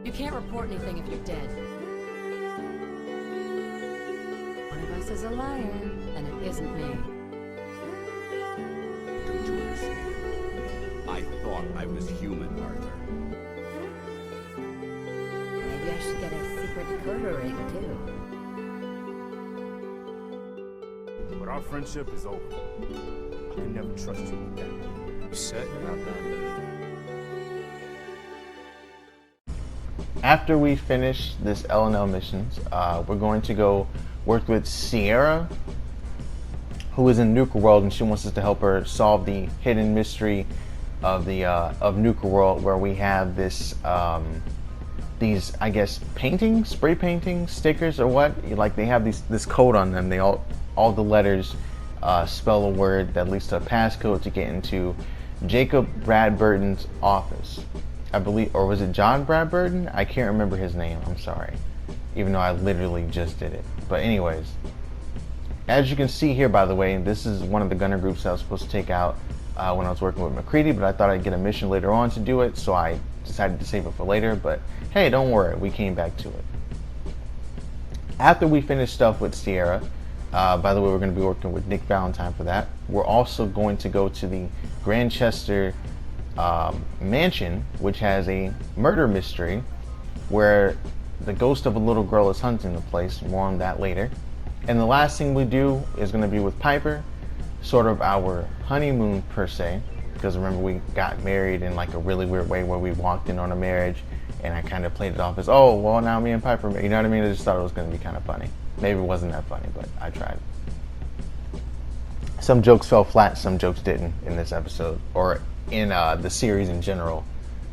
You can't report anything if you're dead. One of us is a liar, and it isn't me. Don't you understand? I thought I was human, Arthur. Maybe I should get a secret coder ring, too. But our friendship is over. I can never trust you again. You certain about that? After we finish this L&L missions, we're going to go work with Sierra, who is in Nuka World, and she wants us to help her solve the hidden mystery of the of Nuka World, where we have this these, I guess, paintings, spray paintings, stickers, or what? Like, they have this code on them. They all the letters spell a word that leads to a passcode to get into Jacob Bradburton's office, I believe. Or was it John Bradburton? I can't remember his name. I'm sorry, even though I literally just did it. But anyways, as you can see here, by the way, this is one of the gunner groups I was supposed to take out when I was working with MacCready, but I thought I'd get a mission later on to do it, so I decided to save it for later. But hey, don't worry, we came back to it. After we finished stuff with Sierra, by the way, we're going to be working with Nick Valentine for that. We're also going to go to the Grantchester mansion, which has a murder mystery where the ghost of a little girl is hunting the place. More on that later. And the last thing we do is going to be with Piper, sort of our honeymoon per se, because remember, we got married in like a really weird way where we walked in on a marriage, and I kind of played it off as, oh, well, now me and Piper, you know what I mean? I just thought it was going to be kind of funny. Maybe it wasn't that funny, but I tried. Some jokes fell flat, some jokes didn't in this episode, or in the series in general.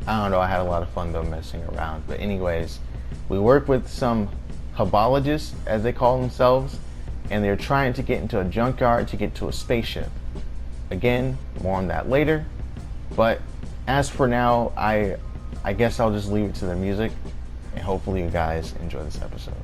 I don't know, I had a lot of fun though messing around. But anyways, we work with some Hubologists, as they call themselves, and they're trying to get into a junkyard to get to a spaceship. Again, more on that later. But as for now, I guess I'll just leave it to the music, and hopefully you guys enjoy this episode.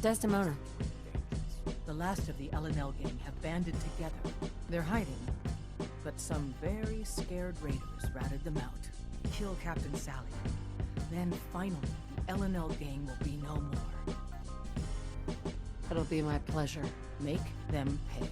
Desdemona. The last of the L&L gang have banded together. They're hiding, but some very scared raiders ratted them out. Kill Captain Sally. Then finally, the L&L gang will be no more. It'll be my pleasure. Make them pay.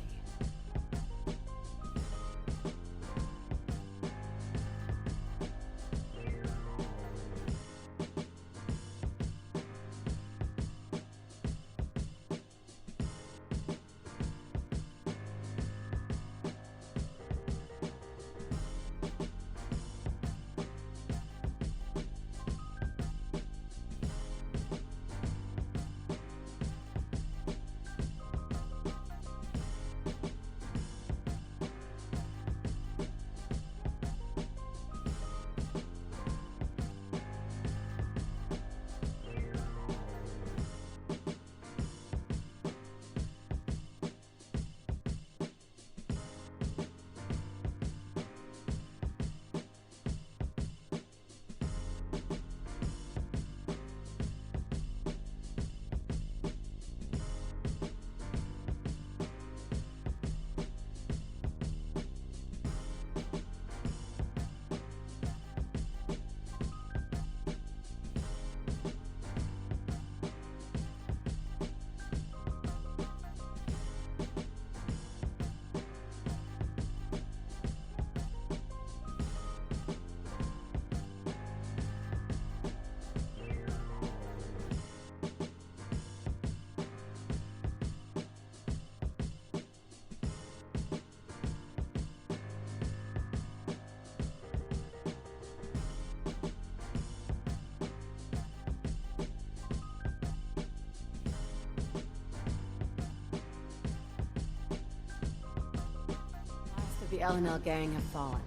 LNL gang have fallen?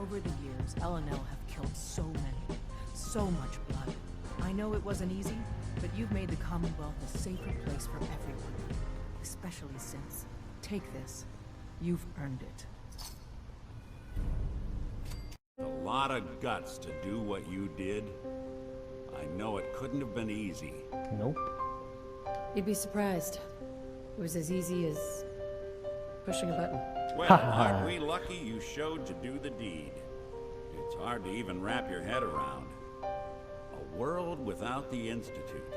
Over the years, LNL have killed so many. So much blood. I know it wasn't easy, but you've made the Commonwealth a safer place for everyone. Especially since. Take this. You've earned it. A lot of guts to do what you did. I know it couldn't have been easy. Nope. You'd be surprised. It was as easy as pushing a button. Well, aren't we lucky you showed to do the deed? It's hard to even wrap your head around. A world without the Institute,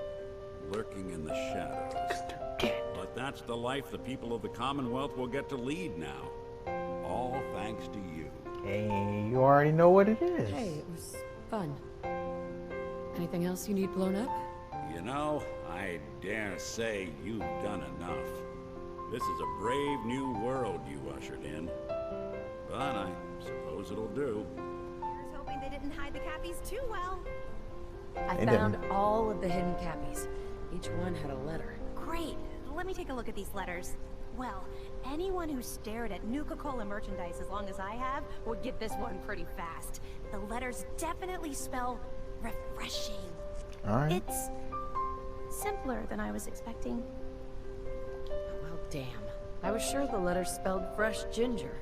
lurking in the shadows. But that's the life the people of the Commonwealth will get to lead now. All thanks to you. Hey, you already know what it is. Hey, it was fun. Anything else you need blown up? You know, I dare say you've done enough. This is a brave new world you ushered in. But I suppose it'll do. I was hoping they didn't hide the Cappies too well. I They found didn't. all of the hidden Cappies. Each one had a letter. Great. Let me take a look at these letters. Well, anyone who stared at Nuka-Cola merchandise as long as I have would get this one pretty fast. The letters definitely spell refreshing. Alright. It's simpler than I was expecting. Well, damn. I was sure the letter spelled fresh ginger.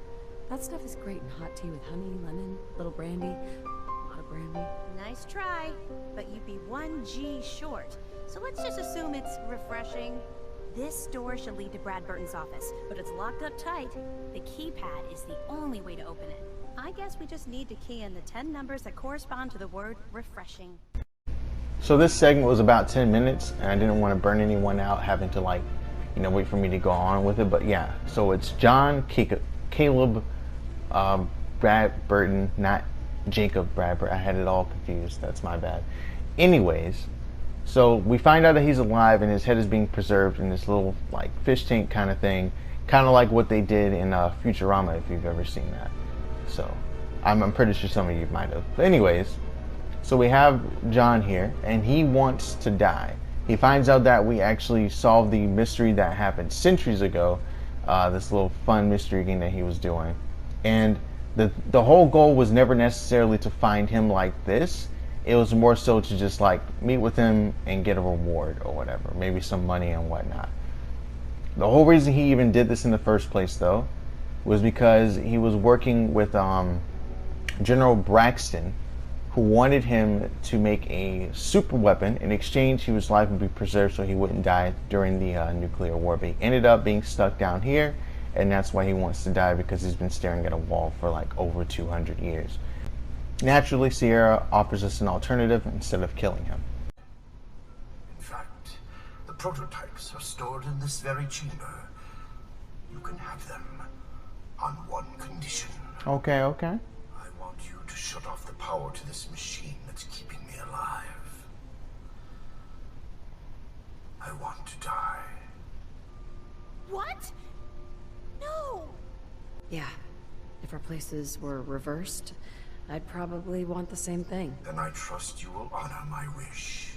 That stuff is great in hot tea with honey, lemon, little brandy, a lot of brandy. Nice try, but you'd be 1 G short. So let's just assume it's refreshing. This door should lead to Brad Burton's office, but it's locked up tight. The keypad is the only way to open it. I guess we just need to key in the 10 numbers that correspond to the word refreshing. So this segment was about 10 minutes, and I didn't want to burn anyone out having to, like, you know, wait for me to go on with it. But yeah, so it's John, Caleb, Brad Burton, not Jacob Bradford. I had it all confused. That's my bad. Anyways, so we find out that he's alive and his head is being preserved in this little, like, fish tank kind of thing. Kind of like what they did in Futurama, if you've ever seen that. So I'm pretty sure some of you might have. But anyways, so we have John here, and he wants to die. He finds out that we actually solved the mystery that happened centuries ago, this little fun mystery game that he was doing. And the whole goal was never necessarily to find him like this. It was more so to just, like, meet with him and get a reward or whatever, maybe some money and whatnot. The whole reason he even did this in the first place, though, was because he was working with General Braxton, who wanted him to make a super weapon. In exchange, his life would be preserved so he wouldn't die during the nuclear war. But he ended up being stuck down here, and that's why he wants to die, because he's been staring at a wall for like over 200 years. Naturally, Sierra offers us an alternative instead of killing him. In fact, the prototypes are stored in this very chamber. You can have them on one condition. Okay. I want you to shut off the power to this machine that's keeping me alive. I want to die. What? No! Yeah. If our places were reversed, I'd probably want the same thing. Then I trust you will honor my wish.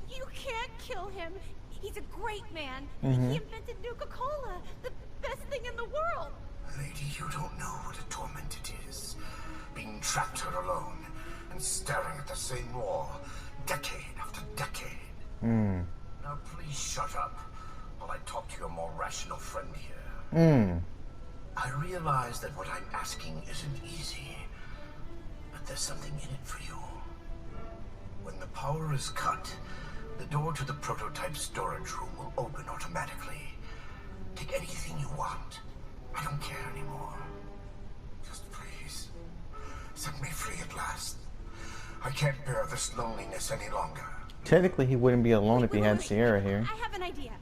You can't kill him. He's a great man. He invented Nuka-Cola, the best thing in the world. Lady, you don't know what a torment it is. Being trapped here alone and staring at the same wall, decade after decade. Now please shut up while I talk to your more rational friend here. I realize that what I'm asking isn't easy, but there's something in it for you. When the power is cut, the door to the prototype storage room will open automatically. Take anything you want. I don't care anymore. Just please, set me free at last. I can't bear this loneliness any longer. Technically, he wouldn't be alone if he had Sierra here. I have an idea.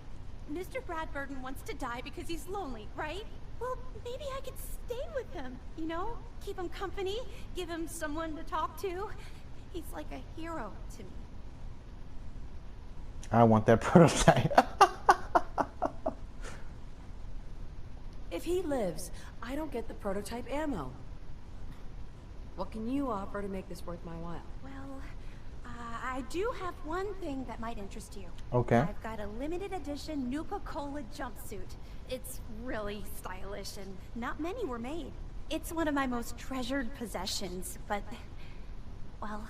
Mr. Brad Burton wants to die because he's lonely, right? Well, maybe I could stay with him, you know? Keep him company, give him someone to talk to. He's like a hero to me. I want that prototype. If he lives, I don't get the prototype ammo. What can you offer to make this worth my while? Well, I I do have one thing that might interest you. Okay. I've got a limited edition Nuka-Cola jumpsuit. It's really stylish and not many were made. It's one of my most treasured possessions, but, well,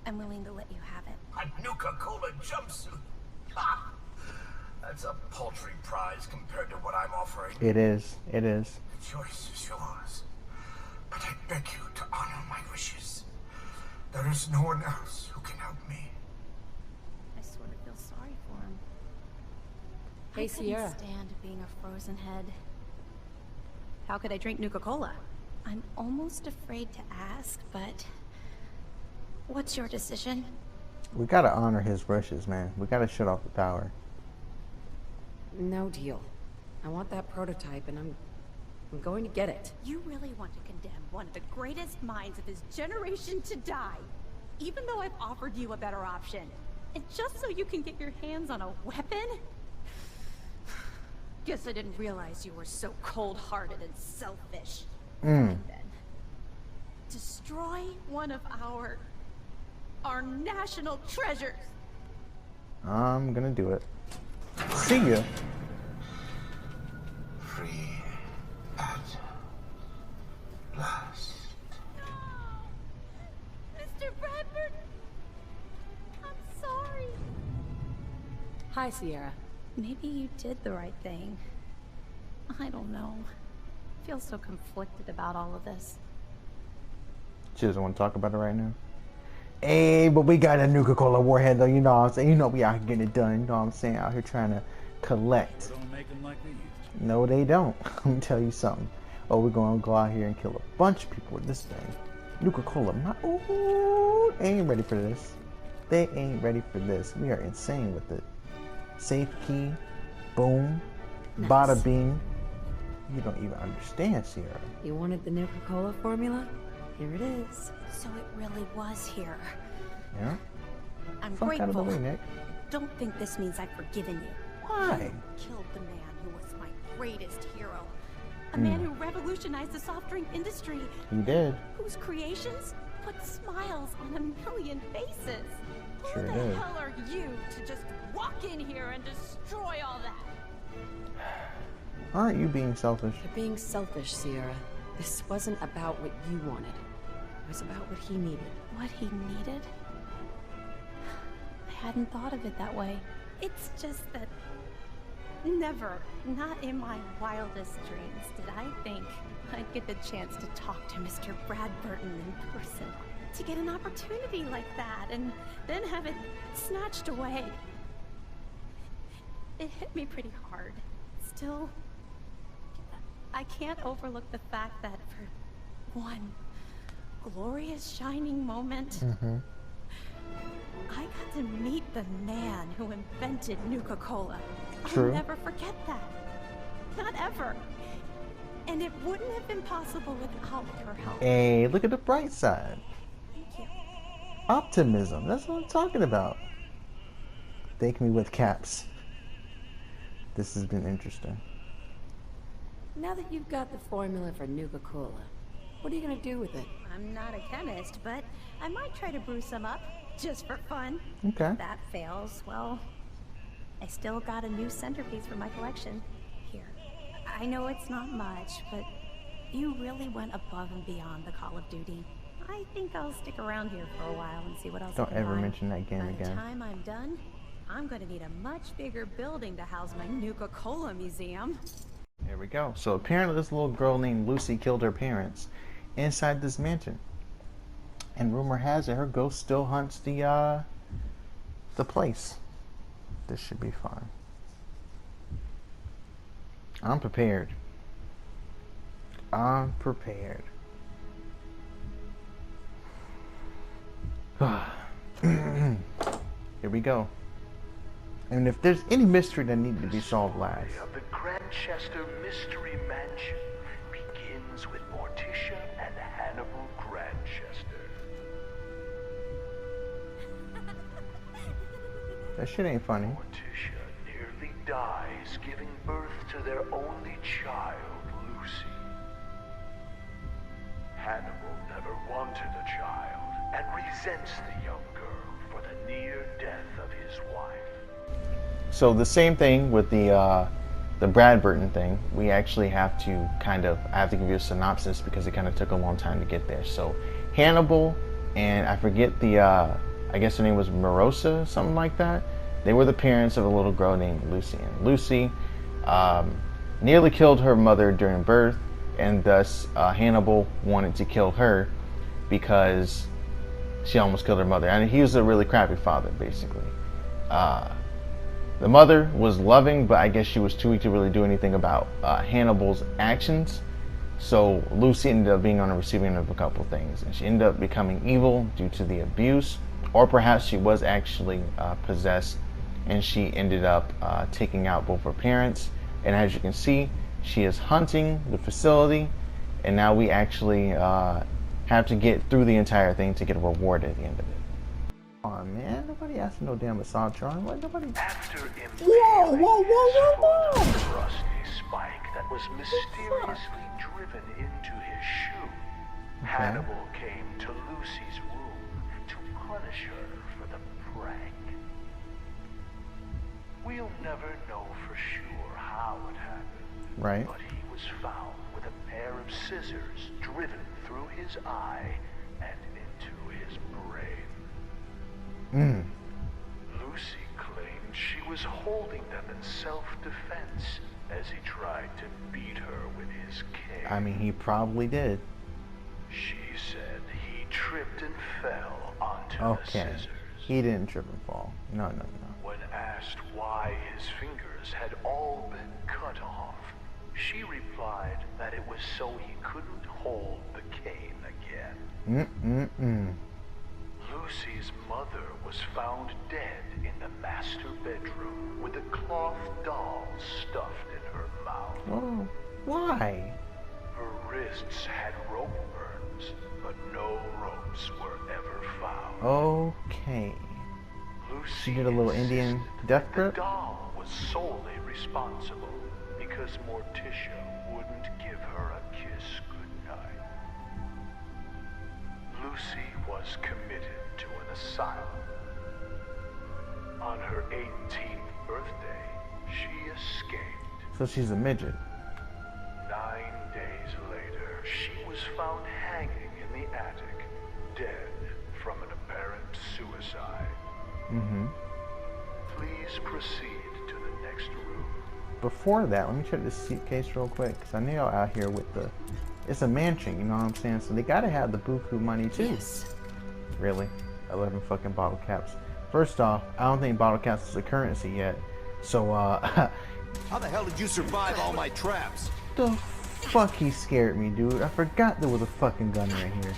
I'm willing to let you have it. A Nuka-Cola jumpsuit? Ha! That's a paltry prize compared to what I'm offering. It is. It is. The choice is yours. But I beg you to honor my wishes. There is no one else who can help me. I sort of feel sorry for him. Hey, I couldn't Sierra. stand being a frozen head. How could I drink Nuka-Cola? I'm almost afraid to ask, but... What's your decision? We gotta honor his wishes, man. We gotta shut off the power. No deal. I want that prototype, and I'm going to get it. You really want to condemn one of the greatest minds of his generation to die, even though I've offered you a better option, and just so you can get your hands on a weapon? Guess I didn't realize you were so cold-hearted and selfish. Fine, then. Destroy one of our national treasures. I'm gonna do it. See ya. Free at last. Mr. Bradford, I'm sorry. Hi, Sierra. Maybe you did the right thing. I don't know. I feel so conflicted about all of this. She doesn't want to talk about it right now. Hey, but we got a Nuka-Cola warhead though, you know what I'm saying? You know we out here getting it done, you know what I'm saying? Out here trying to collect. Don't make them like we used to. No, they don't. Let me tell you something. Oh, we're gonna go out here and kill a bunch of people with this thing. Nuka-Cola, ooh, they ain't ready for this. They ain't ready for this. We are insane with it. Safe key, boom, Nice. bada bing. You don't even understand, Sierra. You wanted the Nuka-Cola formula? Here it is. So it really was here. Yeah? I'm Fuck out of the grateful. way, Nick. Don't think this means I've forgiven you. Why? You killed the man who was my greatest hero. A man who revolutionized the soft drink industry. You did. Whose creations put smiles on a million faces. Sure Who the did. hell are you to just walk in here and destroy all that? Aren't you being selfish? You're being selfish, Sierra. This wasn't about what you wanted. It was about what he needed. What he needed? I hadn't thought of it that way. It's just that never, not in my wildest dreams, did I think I'd get the chance to talk to Mr. Bradburton in person. To get an opportunity like that and then have it snatched away. It hit me pretty hard. Still, I can't overlook the fact that for one glorious shining moment, I got to meet the man who invented Nuka-Cola. True. I'll never forget that. Not ever. And it wouldn't have been possible without your help. Hey, look at the bright side. Thank you. Optimism. That's what I'm talking about. Thank me with caps. This has been interesting. Now that you've got the formula for Nuka-Cola, what are you gonna do with it? I'm not a chemist, but I might try to brew some up, just for fun. Okay. If that fails, well, I still got a new centerpiece for my collection. Here. I know it's not much, but you really went above and beyond the Call of Duty. I think I'll stick around here for a while and see what else Don't I can ever buy. mention that game By the again. time I'm done, I'm gonna need a much bigger building to house my Nuka-Cola museum. There we go. So apparently this little girl named Lucy killed her parents inside this mansion. And rumor has it her ghost still hunts the place. This should be fun. I'm prepared. I'm prepared. Here we go. And if there's any mystery that needs to be solved last. Of the Grantchester Mystery Mansion begins with Morticia and Hannibal Grantchester. That shit ain't funny. Morticia nearly dies giving birth to their only child, Lucy. Hannibal never wanted a child and resents the young girl for the near death of his wife. So the same thing with the Bradburton thing. We actually have to I have to give you a synopsis because it kind of took a long time to get there. So Hannibal and I forget the, I guess her name was Marosa, something like that. They were the parents of a little girl named Lucy. And Lucy nearly killed her mother during birth, and thus Hannibal wanted to kill her because she almost killed her mother. And he was a really crappy father, basically. The mother was loving, but I guess she was too weak to really do anything about Hannibal's actions. So Lucy ended up being on the receiving end of a couple things, and she ended up becoming evil due to the abuse, or perhaps she was actually possessed, and she ended up taking out both her parents. And as you can see, she is hunting the facility, and now we actually have to get through the entire thing to get a reward at the end of it. Oh man, nobody asked for no damn Asatron. What, nobody? After Whoa, whoa, whoa, whoa, whoa! a rusty spike that was mysteriously driven into his shoe, Hannibal came to Lucy's room to punish her for the prank. We'll never know for sure how it happened, Right. but he was found with a pair of scissors driven through his eye and into his brain. Lucy claimed she was holding them in self-defense as he tried to beat her with his cane. I mean, he probably did. She said he tripped and fell onto the Okay. scissors. He didn't trip and fall. No. When asked why his fingers had all been cut off, she replied that it was so he couldn't hold the cane again. Lucy's mother was found dead in the master bedroom with a cloth doll stuffed in her mouth. Oh, why? Her wrists had rope burns, but no ropes were ever found. Okay. Lucy She did a little Indian insisted death the grip? doll was solely responsible because Morticia wouldn't give her a kiss goodnight. Lucy was committed to an asylum. On her 18th birthday, she escaped. So she's a midget. 9 days later, she was found hanging in the attic, dead from an apparent suicide. Please proceed to the next room. Before that, let me check this suitcase real quick, because I know y'all out here with the... It's a mansion, you know what I'm saying? So they gotta have the buku money too. Yes. Really? 11 fucking bottle caps. First off, I don't think bottle caps is a currency yet. So, How the hell did you survive all my traps? the fuck he scared me, dude. I forgot there was a fucking gun right here.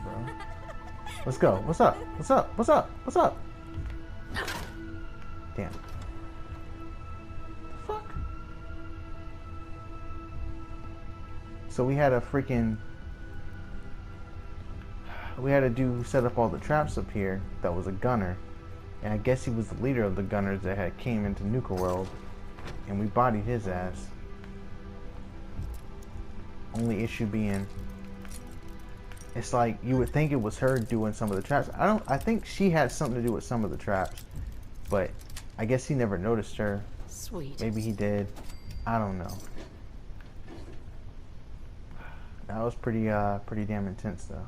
Bro. Let's go. What's up? What's up? What's up? What's up? Damn. The fuck? So we had a freaking... We had to set up all the traps up here. That was a gunner. And I guess he was the leader of the gunners that had came into Nuka World. And we bodied his ass. Only issue being... It's like you would think it was her doing some of the traps. I think she had something to do with some of the traps, but I guess he never noticed her. Sweet. Maybe he did. I don't know. That was pretty damn intense though.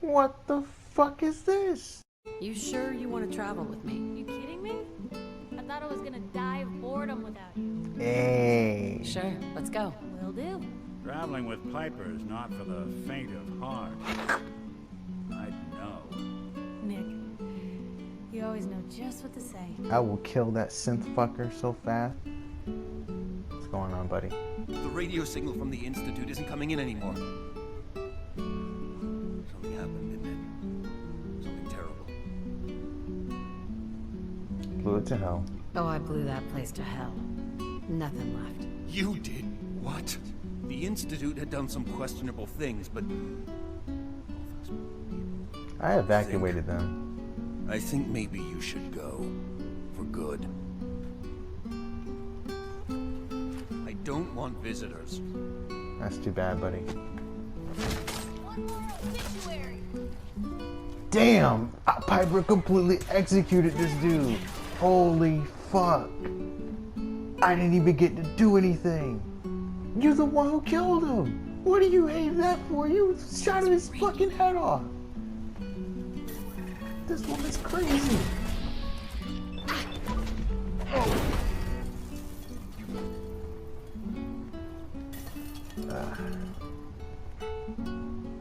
What the fuck is this? You sure you want to travel with me? You kidding me? I thought I was gonna die of boredom without you. Hey. Sure, let's go. Will do. Traveling with Piper is not for the faint of heart. I know. Nick, you always know just what to say. I will kill that synth fucker so fast. What's going on, buddy? The radio signal from the Institute isn't coming in anymore. Something it to hell. Oh, I blew that place to hell. Nothing left. You did what? The Institute had done some questionable things, but I evacuated them. I think maybe you should go. For good. I don't want visitors. That's too bad, buddy. Damn! Piper completely executed this dude. Holy fuck. I didn't even get to do anything. You're the one who killed him. What do you hate that for? You shot his fucking head off. This woman's crazy.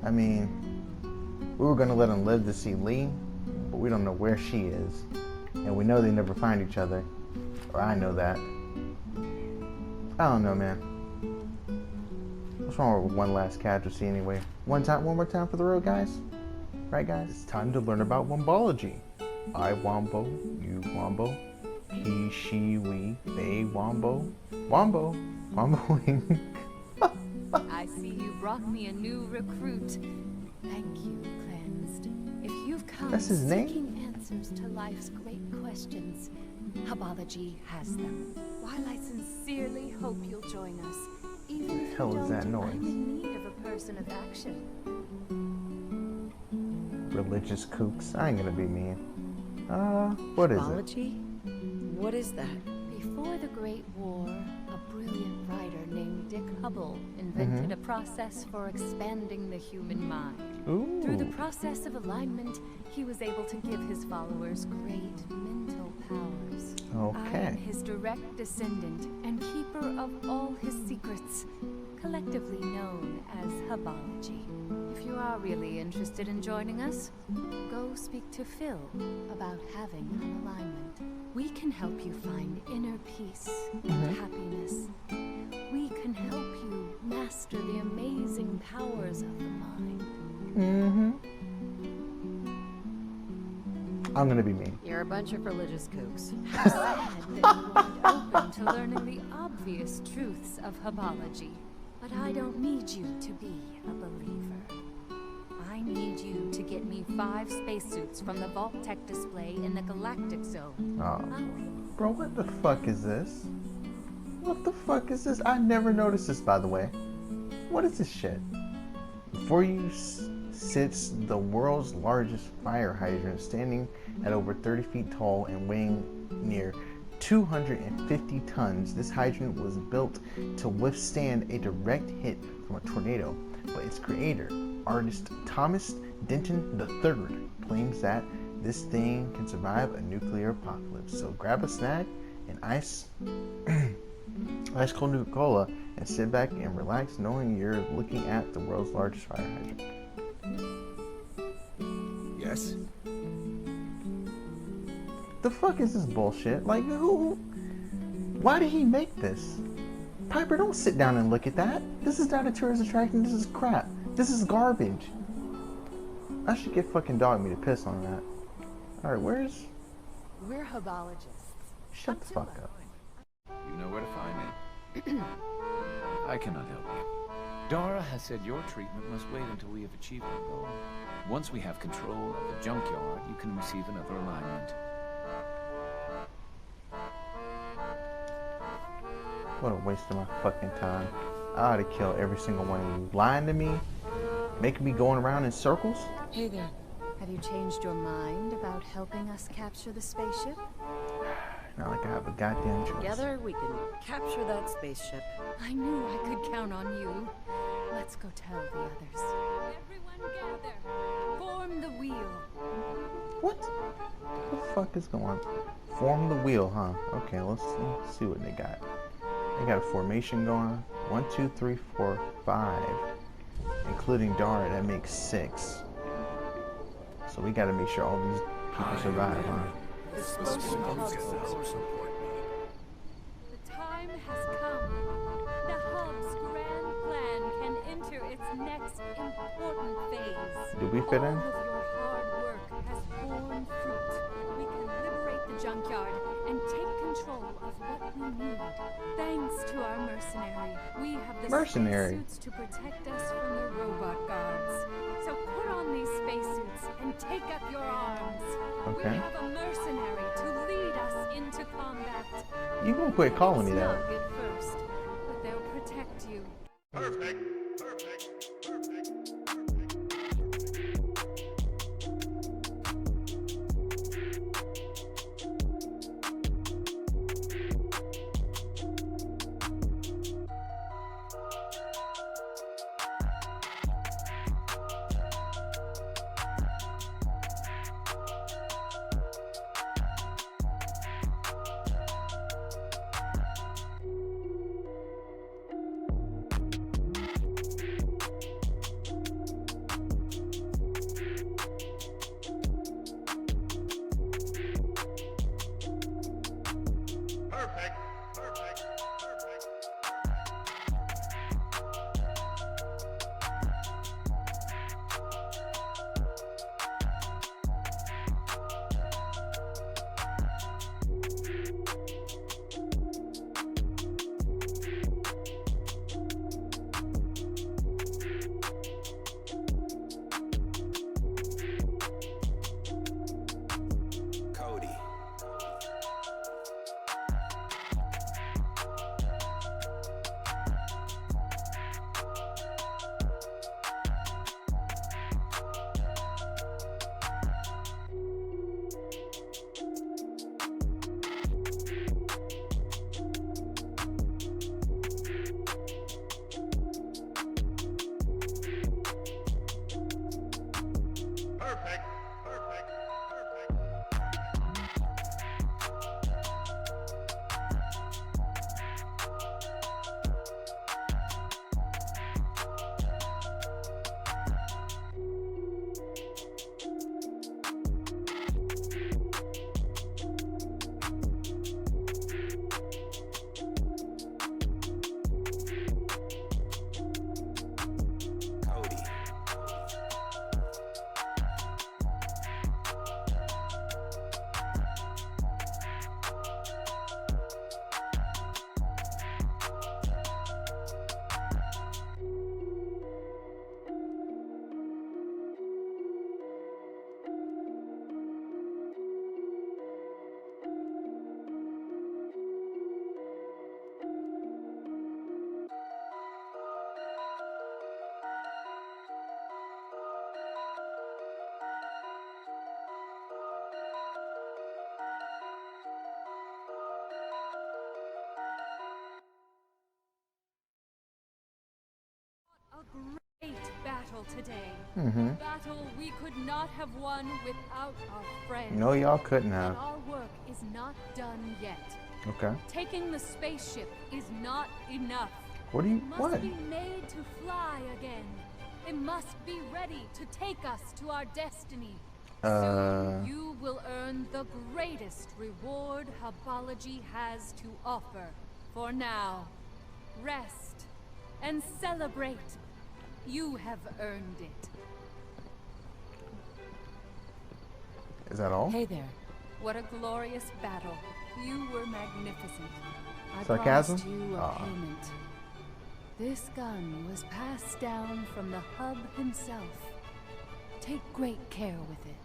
I mean, we were gonna let him live to see Lee, but we don't know where she is. And we know they never find each other. Or I know that. I don't know, man. What's wrong with one last casualty anyway? One more time for the road, guys? Right, guys? It's time to learn about Wombology. I Wombo, you Wombo, he, she, we, they Wombo, Wombo, Womboing. I see you brought me a new recruit. Thank you, Cleansed. If you've come That's his name? seeking answers to life's great questions, Habology has them. While I sincerely hope you'll join us, even if you hell is that don't, noise? I'm in need of a person of action. Religious kooks. I ain't gonna be mean. What is it? Habology? What is that? Before the Great War, a brilliant writer named Dick Hubble invented a process for expanding the human mind. Ooh. Through the process of alignment, he was able to give his followers great mental powers. Okay. I am his direct descendant and keeper of all his secrets, collectively known as Habology. If you are really interested in joining us, go speak to Phil about having an alignment. We can help you find inner peace and happiness. We can help you master the amazing powers of the mind. I'm gonna be mean. You're a bunch of religious kooks. How sad that you aren't open to learning the obvious truths of Habology. But I don't need you to be a believer. I need you to get me 5 spacesuits from the Vault Tech display in the Galactic Zone. Oh. Bro, what the fuck is this? What the fuck is this? I never noticed this, by the way. What is this shit? Before you sits the world's largest fire hydrant, standing at over 30 feet tall and weighing near 250 tons. This hydrant was built to withstand a direct hit from a tornado, but its creator, artist Thomas Denton III, claims that this thing can survive a nuclear apocalypse. So grab a snack and ice cold Nuka-Cola and sit back and relax, knowing you're looking at the world's largest fire hydrant. Yes? The fuck is this bullshit? Like, who? Why did he make this? Piper, don't sit down and look at that. This is not a tourist attraction. This is crap. This is garbage. I should get fucking Dog Me to piss on that. Alright, where's... We're Habologists. Shut the fuck up. You know where to find me. I cannot help you. Dara has said your treatment must wait until we have achieved our goal. Once we have control of the junkyard, you can receive another alignment. What a waste of my fucking time. I ought to kill every single one of you. Lying to me? Making me going around in circles? Hey there. Have you changed your mind about helping us capture the spaceship? Not like I have a goddamn choice. Together, we can capture that spaceship. I knew I could count on you. Let's go tell the others. Everyone gather. Form the wheel. What the fuck is going on? Form the wheel, huh? Okay, let's see what they got. They got a formation going. 1, 2, 3, 4, 5. Including Dara, that makes 6. So we gotta make sure all these people survive, huh? The time has come. The Hub's grand plan can enter its next important phase. Did we fit in? All of your hard work has borne fruit. We can liberate the junkyard and and take control of what we need. Thanks to our mercenary, we have the spacesuits to protect us from the robot guards. So put on these spacesuits and take up your arms. Okay. We have a mercenary to lead us into combat. You gonna quit calling me that? Snug at first, but they'll protect you. Perfect. Great battle today. Mm-hmm. Battle we could not have won without our friends. No, y'all couldn't have. But our work is not done yet. Okay. Taking the spaceship is not enough. What do you? It What? must be made to fly again. It must be ready to take us to our destiny. Soon you will earn the greatest reward Hubology has to offer. For now, rest and celebrate. You have earned it. Is that all? Hey there. What a glorious battle. You were magnificent. I Sarcasm? promised you a payment. This gun was passed down from the Hub himself. Take great care with it.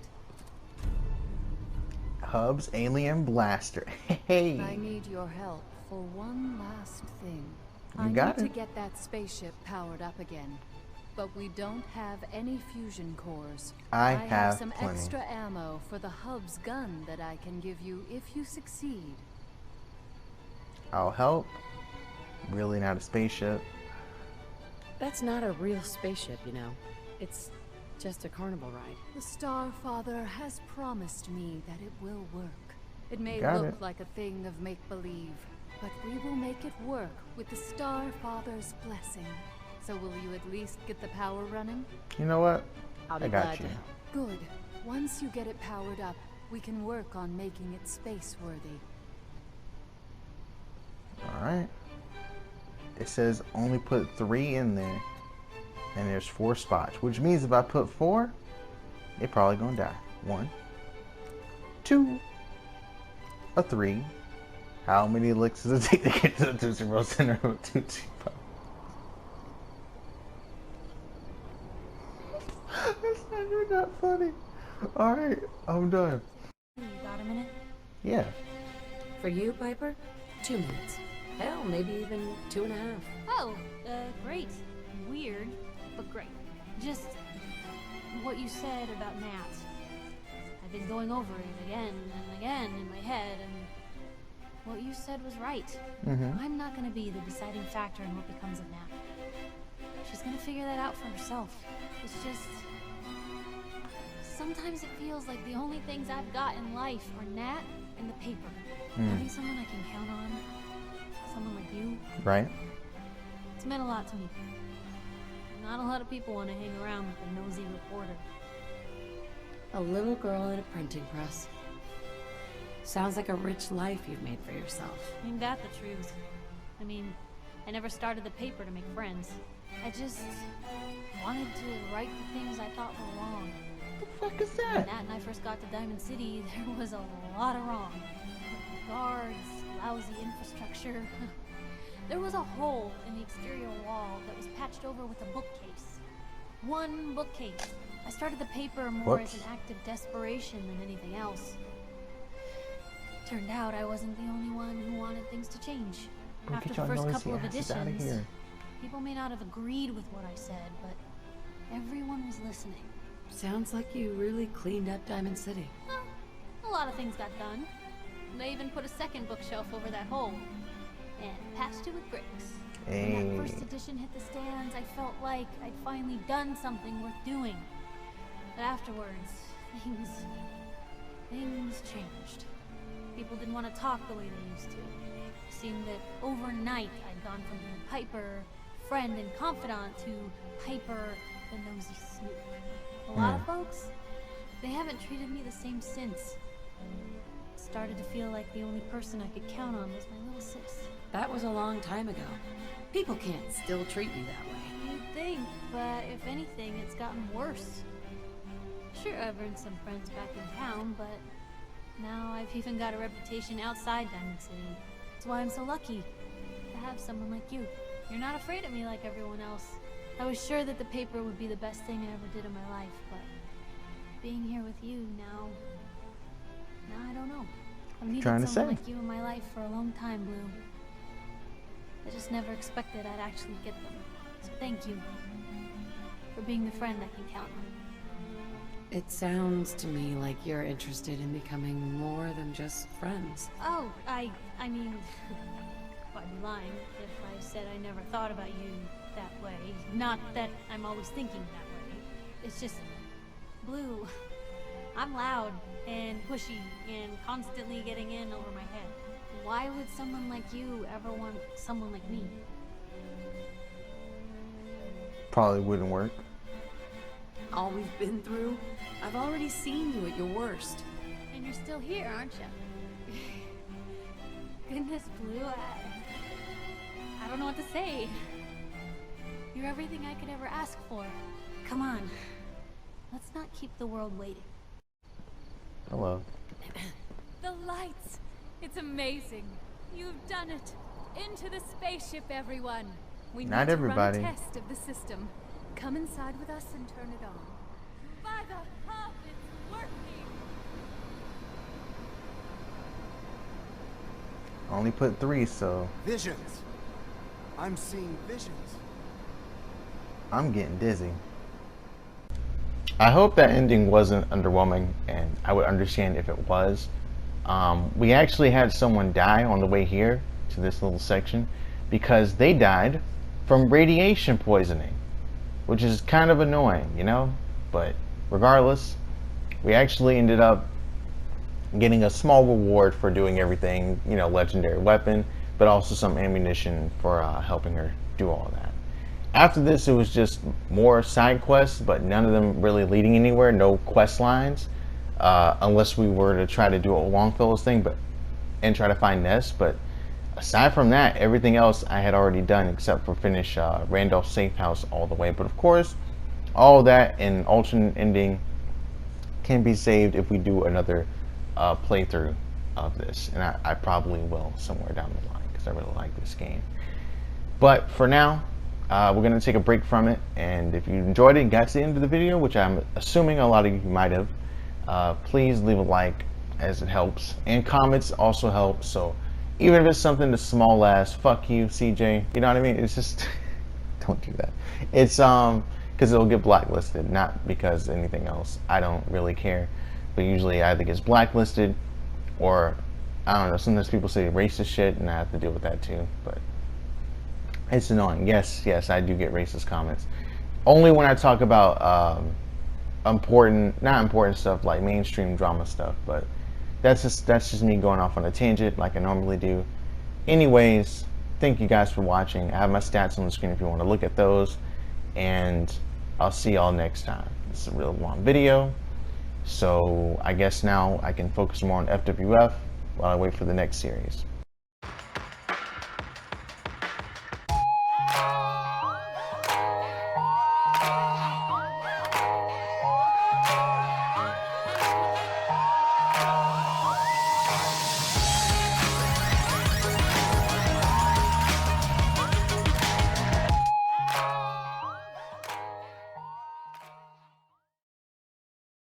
Hub's alien blaster. Hey. I need your help for one last thing. You got I need it. to get that spaceship powered up again. But we don't have any fusion cores. I have have some plenty. extra ammo for the Hub's gun that I can give you if you succeed. I'll help. Really not a spaceship. That's not a real spaceship, you know. It's just a carnival ride. The Starfather has promised me that it will work. It may Got look it. like a thing of make-believe, but we will make it work with the Starfather's blessing. So will you at least get the power running? You know what? I'll be I got glad you. to. Good. Once you get it powered up, we can work on making it space-worthy. Alright. It says only put 3 in there. And there's 4 spots. Which means if I put 4, they're probably gonna die. 1, 2, a 3, How many licks does it take to get to the Tootsie Roll center of Tootsie Pop? That's not even that funny. Alright, I'm done. You got a minute? Yeah. For you, Piper? 2 minutes. Hell, maybe even 2.5. Oh, great. Weird, but great. Just what you said about Nat. I've been going over it again and again in my head, and what you said was right. I'm not gonna be the deciding factor in what becomes of Nat. She's gonna figure that out for herself. It's just... sometimes it feels like the only things I've got in life are Nat and the paper. Having someone I can count on, someone like you. Right. It's meant a lot to me. Not a lot of people want to hang around with a nosy reporter. A little girl at a printing press. Sounds like a rich life you've made for yourself. Ain't that the truth? I mean, I never started the paper to make friends. I just wanted to write the things I thought were wrong. What the fuck is that? When Nat and I first got to Diamond City, there was a lot of wrong. Guards, lousy infrastructure. There was a hole in the exterior wall that was patched over with a bookcase. One bookcase. I started the paper more as an act of desperation than anything else. Turned out I wasn't the only one who wanted things to change. After the first couple of editions, people may not have agreed with what I said, but everyone was listening. Sounds like you really cleaned up Diamond City. A lot of things got done. They even put a second bookshelf over that hole. And patched it with bricks. When that first edition hit the stands, I felt like I'd finally done something worth doing. But afterwards, things changed. People didn't want to talk the way they used to. It seemed that overnight I'd gone from being Piper, friend and confidant, to Piper, the nosy snoop. A lot of folks, they haven't treated me the same since. Started to feel like the only person I could count on was my little sis. That was a long time ago. People can't still treat you that way. You'd think, but if anything, it's gotten worse. Sure, I've earned some friends back in town, but now I've even got a reputation outside Diamond City. That's why I'm so lucky to have someone like you. You're not afraid of me like everyone else. I was sure that the paper would be the best thing I ever did in my life, but being here with you now I don't know. I've needed someone like you in my life for a long time, Blue. I just never expected I'd actually get them. So thank you for being the friend I can count on. It sounds to me like you're interested in becoming more than just friends. Oh, I mean, I'd be lying if I said I never thought about you that way. Not that I'm always thinking that way. It's just, Blue, I'm loud and pushy and constantly getting in over my head. Why would someone like you ever want someone like me? Probably wouldn't work. All we've been through, I've already seen you at your worst. And you're still here, aren't you? Goodness, Blue, I don't know what to say. You're everything I could ever ask for. Come on, let's not keep the world waiting. Hello. The lights! It's amazing. You've done it. Into the spaceship, everyone. We need to run a test of the system. Come inside with us and turn it on. By the hub, it's working! Only put 3, so... Visions! I'm seeing visions. I'm getting dizzy. I hope that ending wasn't underwhelming, and I would understand if it was. We actually had someone die on the way here to this little section because they died from radiation poisoning, which is kind of annoying, you know? But regardless, we actually ended up getting a small reward for doing everything, you know, legendary weapon, but also some ammunition for helping her do all that. After this, it was just more side quests, but none of them really leading anywhere, no quest lines, unless we were to try to do a Longfellow's thing and try to find Ness. But aside from that, everything else I had already done except for finish Randolph's safe house all the way. But of course, all that and alternate ending can be saved if we do another playthrough. of this, and I probably will somewhere down the line because I really like this game. But for now, we're going to take a break from it, and if you enjoyed it and got to the end of the video, which I'm assuming a lot of you might have, please leave a like, as it helps, and comments also help. So even if it's something as small as fuck you CJ, you know what I mean, it's just don't do that. It's because it'll get blacklisted, not because anything else. I don't really care, but usually either gets blacklisted or I don't know, sometimes people say racist shit and I have to deal with that too, but it's annoying. Yes, I do get racist comments. Only when I talk about not important stuff like mainstream drama stuff, but that's just me going off on a tangent like I normally do. Anyways, thank you guys for watching. I have my stats on the screen if you want to look at those, and I'll see y'all next time. It's a real long video, so I guess now I can focus more on FWF while I wait for the next series.